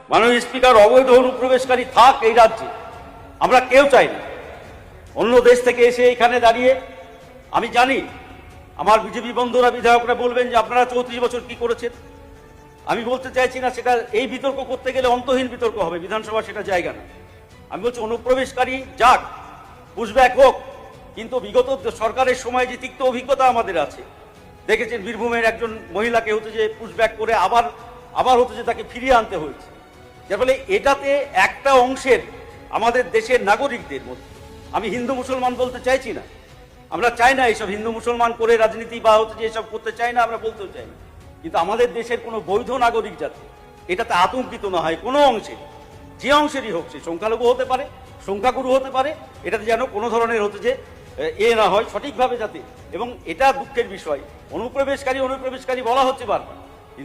মাননীয় স্পিকার, অবৈধ অনুপ্রবেশকারী থাক এই রাজ্যে, আমরা কেউ চাই না। অন্য দেশ থেকে এসে এখানে দাঁড়িয়ে, আমি জানি আমার বিজেপি বন্ধুরা বিধায়করা বলবেন যে আপনারা 34 বছর কি করেছেন। আমি বলতে চাইছি না সেটা, এই বিতর্ক করতে গেলে অন্তহীন বিতর্ক হবে, বিধানসভা সেটা জায়গা না। আমি বলছি অনুপ্রবেশকারী যাক, পুশব্যাক হোক, কিন্তু বিগত সরকারের সময় যে তিক্ত অভিজ্ঞতা আমাদের আছে, দেখেছেন বীরভূমের একজন মহিলাকে হচ্ছে যে পুশব্যাক করে আবার হচ্ছে যে তাকে ফিরিয়ে আনতে হয়েছে। যার ফলে এটাতে একটা অংশের আমাদের দেশের নাগরিকদের মধ্যে, আমি হিন্দু মুসলমান বলতে চাইছি না, আমরা চাই না এইসব হিন্দু মুসলমান করে রাজনীতি বা হচ্ছে যে এসব করতে চাই না, আমরা বলতেও চাই না, কিন্তু আমাদের দেশের কোনো বৈধ নাগরিক যাতে এটাতে আতঙ্কিত না হয় কোনো অংশে, যে অংশেরই হোক, সে সংখ্যালঘু হতে পারে, সংখ্যাগুরু হতে পারে, এটাতে যেন কোনো ধরনের হচ্ছে যে না হয় সঠিকভাবে যাতে। এবং এটা দুঃখের বিষয়, অনুপ্রবেশকারী বলা হচ্ছে বারবার,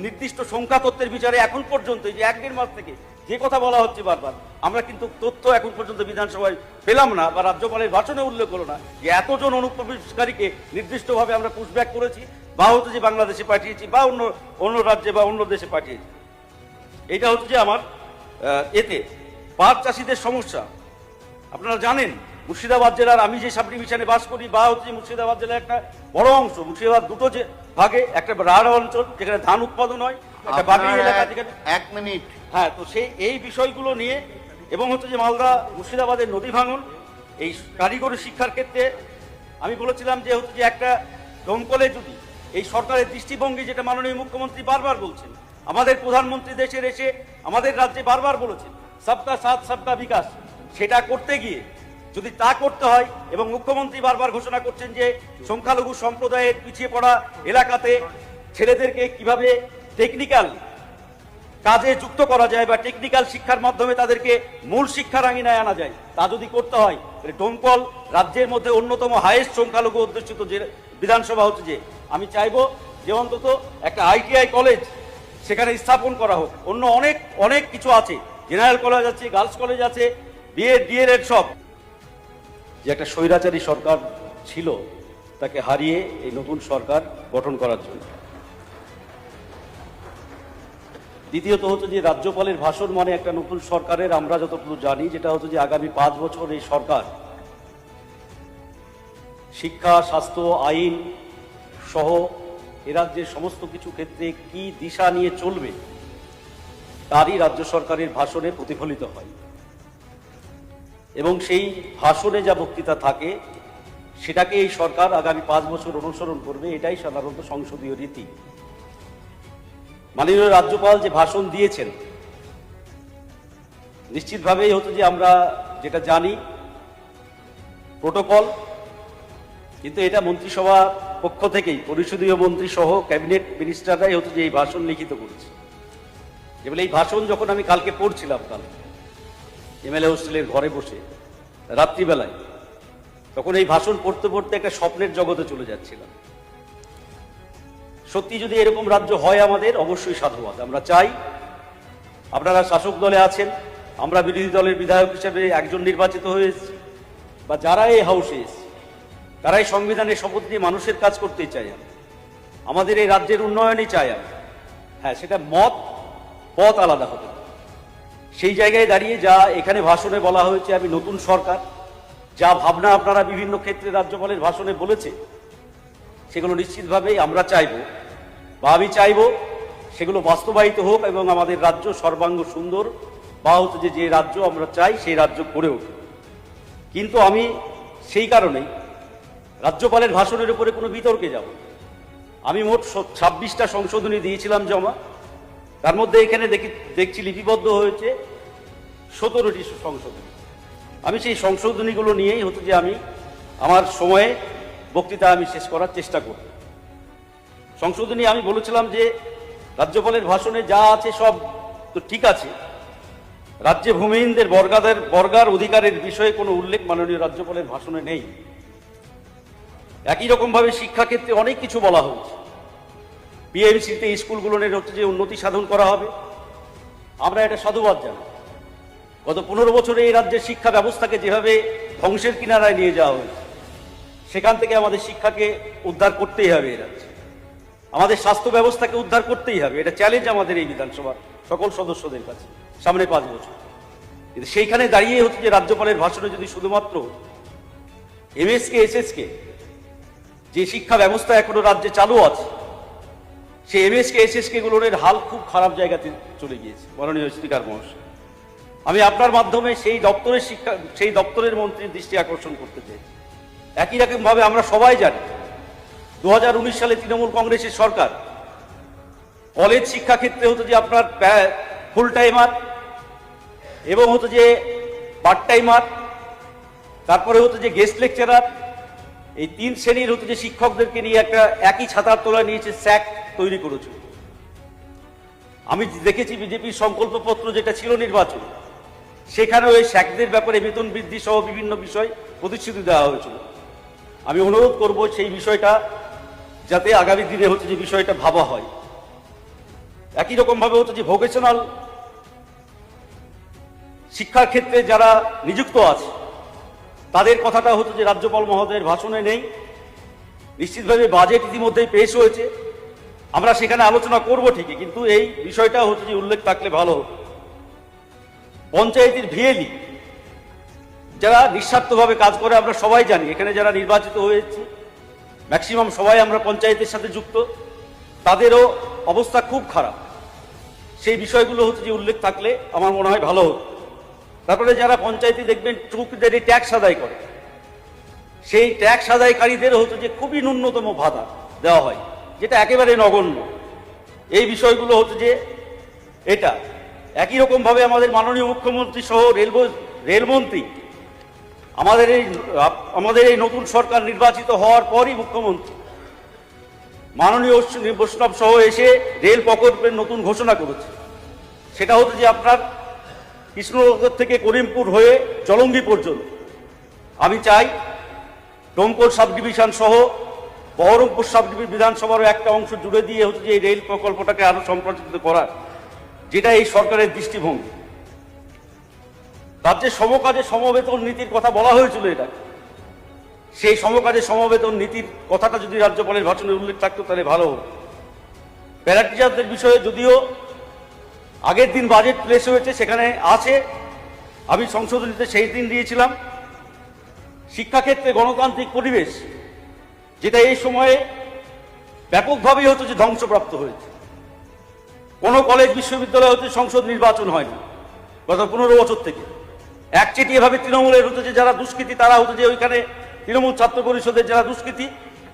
নির্দিষ্ট সংখ্যা তথ্যের বিচারে এখন পর্যন্ত এই যে 1-1.5 মাস থেকে যে কথা বলা হচ্ছে বারবার, আমরা কিন্তু তথ্য এখন পর্যন্ত বিধানসভায় পেলাম না, বা রাজ্যপালের ভাষণে উল্লেখ হলো না যে এতজন অনুপ্রবেশকারীকে নির্দিষ্টভাবে আমরা পুশব্যাক করেছি, বা হচ্ছে যে বাংলাদেশে পাঠিয়েছি, বা অন্য রাজ্যে বা অন্য দেশে পাঠিয়েছি। এটা হচ্ছে যে আমার এতে পাট চাষিদের সমস্যা। আপনারা জানেন মুর্শিদাবাদ জেলার, আমি যে সাব ডিভিশনে বাস করি, বা হচ্ছে মুর্শিদাবাদ জেলার একটা বড় অংশ, মুর্শিদাবাদ দুটো যে ভাগে, একটা রাঢ় অঞ্চল যেখানে ধান উৎপাদন হয়, একটা বাগড়ি এলাকা যেখানে। 1 মিনিট। হ্যাঁ, তো এই বিষয়গুলো নিয়ে, এবং হচ্ছে যে মালদা মুর্শিদাবাদের নদী ভাঙন, এই কারিগরি শিক্ষার ক্ষেত্রে আমি বলেছিলাম যে হচ্ছে যে একটা দমকলে যদি এই সরকারের দৃষ্টিভঙ্গি, যেটা মাননীয় মুখ্যমন্ত্রী বারবার বলছেন, আমাদের প্রধানমন্ত্রী দেশের এসে আমাদের রাজ্যে বারবার বলেছেন সবকা সাথ সবকা বিকাশ, সেটা করতে গিয়ে যদি তা করতে হয়, এবং মুখ্যমন্ত্রী বারবার ঘোষণা করছেন যে সংখ্যালঘু সম্প্রদায়ের পিছিয়ে পড়া এলাকাতে ছেলেদেরকে কিভাবে টেকনিক্যাল কাজে যুক্ত করা যায়, বা টেকনিক্যাল শিক্ষার মাধ্যমে তাদেরকে মূল শিক্ষার আঙিনায় আনা যায়, তা যদি করতে হয়, ডোমকল রাজ্যের মধ্যে অন্যতম হাইয়েস্ট সংখ্যালঘু অধ্যুষিত যে বিধানসভা হচ্ছে যে, আমি চাইবো যে অন্তত একটা ITI কলেজ সেখানে স্থাপন করা হোক। অন্য অনেক কিছু আছে, জেনারেল কলেজ আছে, গার্লস কলেজ আছে, DLED সব। যে একটা স্বৈরাচারী সরকার ছিল, তাকে হারিয়ে এই নতুন সরকার গঠন করার জন্য। দ্বিতীয়ত হচ্ছে যে রাজ্যপালের ভাষণ মানে একটা নতুন সরকারের, আমরা যতটুকু জানি, যেটা হচ্ছে যে আগামী 5 বছর এই সরকার শিক্ষা, স্বাস্থ্য, আইন সহ এ রাজ্যের সমস্ত কিছু ক্ষেত্রে কি দিশা নিয়ে চলবে, তারই রাজ্য সরকারের ভাষণে প্রতিফলিত হয়। এবং সেই ভাষণে যা বক্তৃতা থাকে, সেটাকে এই সরকার আগামী 5 বছর অনুসরণ করবে, এটাই সাধারণত সংসদীয় রীতি। মাননীয় রাজ্যপাল যে ভাষণ দিয়েছেন, নিশ্চিতভাবেই হচ্ছে যে আমরা যেটা জানি প্রোটোকল, কিন্তু এটা মন্ত্রিসভা পক্ষ থেকেই পরিষদীয় মন্ত্রী সহ ক্যাবিনেট মিনিস্টাররাই হচ্ছে যে এই ভাষণ লিখিত করেছে। এবার এই ভাষণ যখন আমি কালকে পড়ছিলাম, MLA হোস্টেলের ঘরে বসে রাত্রিবেলায়, তখন এই ভাষণ পড়তে পড়তে একটা স্বপ্নের জগতে চলে যাচ্ছিলাম। সত্যি যদি এরকম রাজ্য হয় আমাদের, অবশ্যই সাধুবাদ। আমরা চাই, আপনারা শাসক দলে আছেন, আমরা বিরোধী দলের বিধায়ক হিসেবে একজন নির্বাচিত হয়েছি, বা যারা এই হাউসে এসেছে, তারাই সংবিধানের শপথ নিয়ে মানুষের কাজ করতেই চাই। আমাদের এই রাজ্যের উন্নয়নই চাই আমি। হ্যাঁ, সেটা পথ আলাদা হতে পারে। সেই জায়গায় দাঁড়িয়ে যা এখানে ভাষণে বলা হয়েছে, আমি নতুন সরকার, যা ভাবনা আপনারা বিভিন্ন ক্ষেত্রে রাজ্যপালের ভাষণে বলেছে, সেগুলো নিশ্চিতভাবেই আমরা চাইব, বা আমি চাইব সেগুলো বাস্তবায়িত হোক, এবং আমাদের রাজ্য সর্বাঙ্গ সুন্দর, বা হচ্ছে যে রাজ্য আমরা চাই সেই রাজ্য গড়ে উঠুক। কিন্তু আমি সেই কারণেই রাজ্যপালের ভাষণের উপরে কোনো বিতর্কে যাব। আমি মোট 26টা সংশোধনী দিয়েছিলাম জমা, তার মধ্যে এখানে দেখছি লিপিবদ্ধ হয়েছে 17টি সংশোধনী। আমি সেই সংশোধনীগুলো নিয়েই হচ্ছে যে আমি আমার সময়ে বক্তৃতা আমি শেষ করার চেষ্টা করব। সংশোধনী আমি বলেছিলাম যে রাজ্যপালের ভাষণে যা আছে সব তো ঠিক আছে, রাজ্যে ভূমিহীনদের বর্গার অধিকারের বিষয়ে কোনো উল্লেখ মাননীয় রাজ্যপালের ভাষণে নেই। একই রকমভাবে শিক্ষাক্ষেত্রে অনেক কিছু বলা হয়েছে। BMCতে স্কুলগুলোর হচ্ছে যে উন্নতি সাধন করা হবে, আমরা এটা সাধুবাদ জানাই। গত 15 বছরে এই রাজ্যের শিক্ষা ব্যবস্থাকে যেভাবে ধ্বংসের কিনারায় নিয়ে যাওয়া হয়েছে, সেখান থেকে আমাদের শিক্ষাকে উদ্ধার করতেই হবে। এই রাজ্যে আমাদের স্বাস্থ্য ব্যবস্থাকে উদ্ধার করতেই হবে, এটা চ্যালেঞ্জ আমাদের এই বিধানসভার সকল সদস্যদের কাছে। সামনে 5 বছর। কিন্তু সেইখানে দাঁড়িয়ে হচ্ছে যে রাজ্যপালের ভাষণে যদি শুধুমাত্র এমএসকে এসএসকে যে শিক্ষা ব্যবস্থা এখনো রাজ্যে চালু আছে, সেই এমএসকে এসএসকে গুলোর হাল খুব খারাপ জায়গাতে চলে গিয়েছে মাননীয় স্পিকার মহাশয়। আমি আপনার মাধ্যমে সেই দপ্তরের মন্ত্রীর দৃষ্টি আকর্ষণ করতে চাই। একই রকম ভাবে আমরা সবাই জানি 2019 সালে তৃণমূল কংগ্রেসের সরকার কলেজ শিক্ষা ক্ষেত্রে হতো যে আপনার ফুল টাইমার এবং হতো যে পার্ট টাইমার, তারপরে হতো যে গেস্ট লেকচারার, এই 3 শ্রেণীর হতো যে শিক্ষকদেরকে নিয়ে একটা একই ছাতার তলায় নিয়েছে স্যাক তৈরি করেছে। আমি দেখেছি বিজেপির সংকল্পপত্র যেটা ছিল নির্বাচন, সেখানে ওই স্যাকদের ব্যাপারে বেতন বৃদ্ধি সহ বিভিন্ন বিষয় প্রতিশ্রুতি দেওয়া হয়েছিল। আমি অনুরোধ করব সেই বিষয়টা যাতে আগামী দিনে হচ্ছে যে বিষয়টা ভাবা হয়। একই রকম ভাবে হচ্ছে যে ভোকেশনাল শিক্ষার ক্ষেত্রে যারা নিযুক্ত আছে তাদের কথাটা হচ্ছে যে রাজ্যপাল মহোদয়ের ভাষণে নেই। নিশ্চিতভাবে বাজেট ইতিমধ্যেই পেশ হয়েছে, আমরা সেখানে আলোচনা করব ঠিকই, কিন্তু এই বিষয়টা হচ্ছে যে উল্লেখ থাকলে ভালো। পঞ্চায়েতের ভিএলই যারা নিঃস্বার্থভাবে কাজ করে আমরা সবাই জানি, এখানে যারা নির্বাচিত হয়েছে ম্যাক্সিমাম সবাই আমরা পঞ্চায়েতের সাথে যুক্ত, তাদেরও অবস্থা খুব খারাপ। সেই বিষয়গুলো হচ্ছে যে উল্লেখ থাকলে আমার মনে হয় ভালো হতো। তারপরে যারা পঞ্চায়েতে দেখবেন চৌকিদারি ট্যাক্স আদায় করে, সেই ট্যাক্স আদায়কারীদের হতো যে খুবই ন্যূনতম ভাতা দেওয়া হয়, যেটা একেবারে নগণ্য। এই বিষয়গুলো হচ্ছে যে এটা একই রকম ভাবে আমাদের মাননীয় মুখ্যমন্ত্রী সহ রেলমন্ত্রী আমাদের এই নতুন সরকার নির্বাচিত হওয়ার পরই মুখ্যমন্ত্রী মাননীয় বৈষ্ণব সহ এসে রেল প্রকল্পের নতুন ঘোষণা করেছে। সেটা হচ্ছে যে আপনার কৃষ্ণনগর থেকে করিমপুর হয়ে জলঙ্গি পর্যন্ত। আমি চাই ডোমকল সাব ডিভিশন সহ বহরমপুর সাব বিধানসভারও একটা অংশ জুড়ে দিয়ে হচ্ছে যে এই রেল প্রকল্পটাকে আরো সম্প্রসারিত করার, যেটা এই সরকারের দৃষ্টিভঙ্গি। রাজ্যে সমকাজে সমবেতন নীতির কথা বলা হয়েছিল, এটা সেই সমকাজে সমবেতন নীতির কথাটা যদি রাজ্যপালের ভাষণে উল্লেখ থাকতো তাহলে ভালো হতো। প্যারা টিচারদের বিষয়ে যদিও আগের দিন বাজেট প্লেস হয়েছে, সেখানে আছে, আমি সংশোধনীতে সেই দিন দিয়েছিলাম। শিক্ষাক্ষেত্রে গণতান্ত্রিক পরিবেশ যেটা এই সময়ে ব্যাপকভাবেই হচ্ছে যে ধ্বংসপ্রাপ্ত হয়েছে। কোনো কলেজ বিশ্ববিদ্যালয় হচ্ছে সংসদ নির্বাচন হয়নি গত 15 বছর থেকে। একচেটিয়া ভাবে তৃণমূলের হতো যে যারা দুষ্কৃতী, তারা হতো যে ওইখানে তৃণমূল ছাত্র পরিষদের যারা দুষ্কৃতী,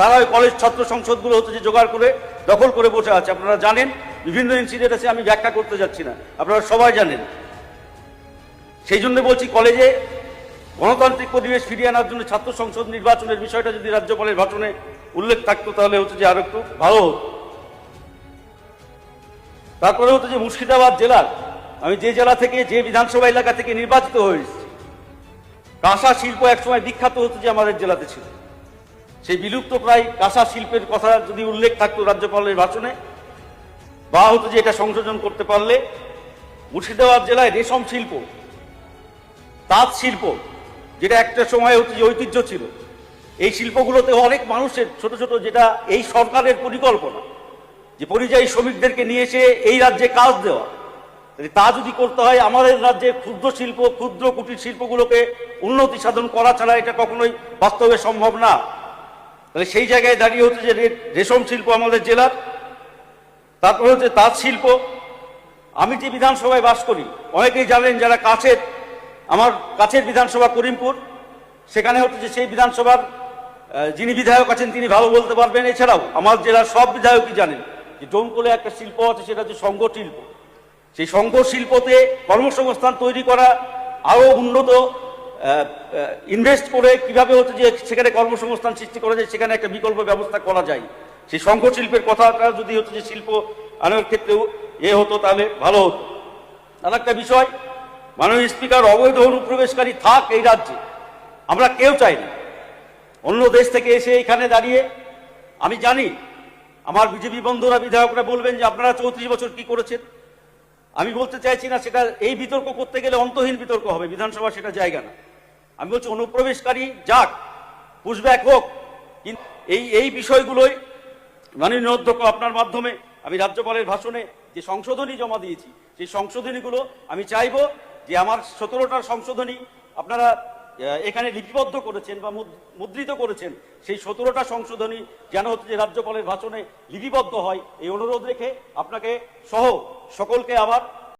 তারা ওই কলেজ ছাত্র সংসদগুলো হতো যে জোগাড় করে দখল করে বসে আছে। আপনারা জানেন বিভিন্ন ইনসিডেন্ট আছে, আমি ব্যাখ্যা করতে যাচ্ছি না, আপনারা সবাই জানেন। সেই জন্য বলছি কলেজে গণতান্ত্রিক পরিবেশ ফিরিয়ে আনার জন্য ছাত্র সংসদ নির্বাচনের বিষয়টা যদি রাজ্যপালের ভাষণে উল্লেখ থাকতো তাহলে হচ্ছে যে আরো একটু ভালো হতো। তারপরে হতো যে মুর্শিদাবাদ জেলার, আমি যে জেলা থেকে যে বিধানসভা এলাকা থেকে নির্বাচিত হয়েছি, কাঁসা শিল্প একসময় বিখ্যাত হতো যে আমাদের জেলাতে ছিল। সেই বিলুপ্ত প্রায় কাঁসা শিল্পের কথা যদি উল্লেখ থাকতো রাজ্যপালের ভাষণে, বা হতো যে এটা সংশোধন করতে পারলে মুর্শিদাবাদ জেলায় রেশম শিল্প, তাঁত শিল্প, যেটা একটা সময় হচ্ছে যে ঐতিহ্য ছিল, এই শিল্পগুলোতে অনেক মানুষের ছোট ছোট, যেটা এই সরকারের পরিকল্পনা যে পরিযায়ী শ্রমিকদেরকে নিয়ে এসে এই রাজ্যে কাজ দেওয়া, তা যদি করতে হয় আমাদের রাজ্যে ক্ষুদ্র শিল্প, ক্ষুদ্র কুটির শিল্পগুলোকে উন্নতি সাধন করা ছাড়া এটা কখনোই বাস্তবে সম্ভব না। তাহলে সেই জায়গায় দাঁড়িয়ে হচ্ছে যে রেশম শিল্প আমাদের জেলার, তারপরে হচ্ছে তাঁত শিল্প। আমি যে বিধানসভায় বাস করি অনেকেই জানেন, যারা আমার কাছের বিধানসভা করিমপুর, সেখানে হচ্ছে যে সেই বিধানসভার যিনি বিধায়ক আছেন তিনি ভালো বলতে পারবেন। এছাড়াও আমার জেলার সব বিধায়কই জানেন যে ডোমকলে একটা শিল্প আছে, সেটা হচ্ছে সংঘ শিল্প। সেই সংঘ শিল্পতে কর্মসংস্থান তৈরি করা, আরো উন্নত ইনভেস্ট করে কিভাবে হচ্ছে যে সেখানে কর্মসংস্থান সৃষ্টি করা যায়, সেখানে একটা বিকল্প ব্যবস্থা করা যায়। সেই সংঘ শিল্পের কথাটা যদি হচ্ছে যে শিল্প আনার ক্ষেত্রেও হতো তাহলে ভালো হতো। আর একটা বিষয়, মাননীয় স্পিকার, অবৈধ অনুপ্রবেশকারী থাক এই রাজ্যে, আমরা কেউ চাই না। অন্য দেশ থেকে এসে এখানে দাঁড়িয়ে, আমি জানি আমার বিজেপি বন্ধুরা বিধায়করা বলবেন যে আপনারা 34 বছর কি করেছেন। আমি বলতে চাইছি না, সেটা এই বিতর্ক করতে গেলে অন্তহীন বিতর্ক হবে, বিধানসভা সেটা জায়গা না। আমি বলছি অনুপ্রবেশকারী যাক, পুশব্যাক হোক, কিন্তু এই বিষয়গুলোই মাননীয় অধ্যক্ষ আপনার মাধ্যমে আমি রাজ্যপালের ভাষণে যে সংশোধনী জমা দিয়েছি সেই সংশোধনীগুলো আমি চাইবো যে আমার 17টার সংশোধনী আপনারা এখানে লিপিবদ্ধ করেছেন বা মুদ্রিত করেছেন, সেই 17টা সংশোধনী যেন হচ্ছে রাজ্যপালের ভাষণে লিপিবদ্ধ হয়, এই অনুরোধ রেখে আপনাকে সহ সকলকে আবার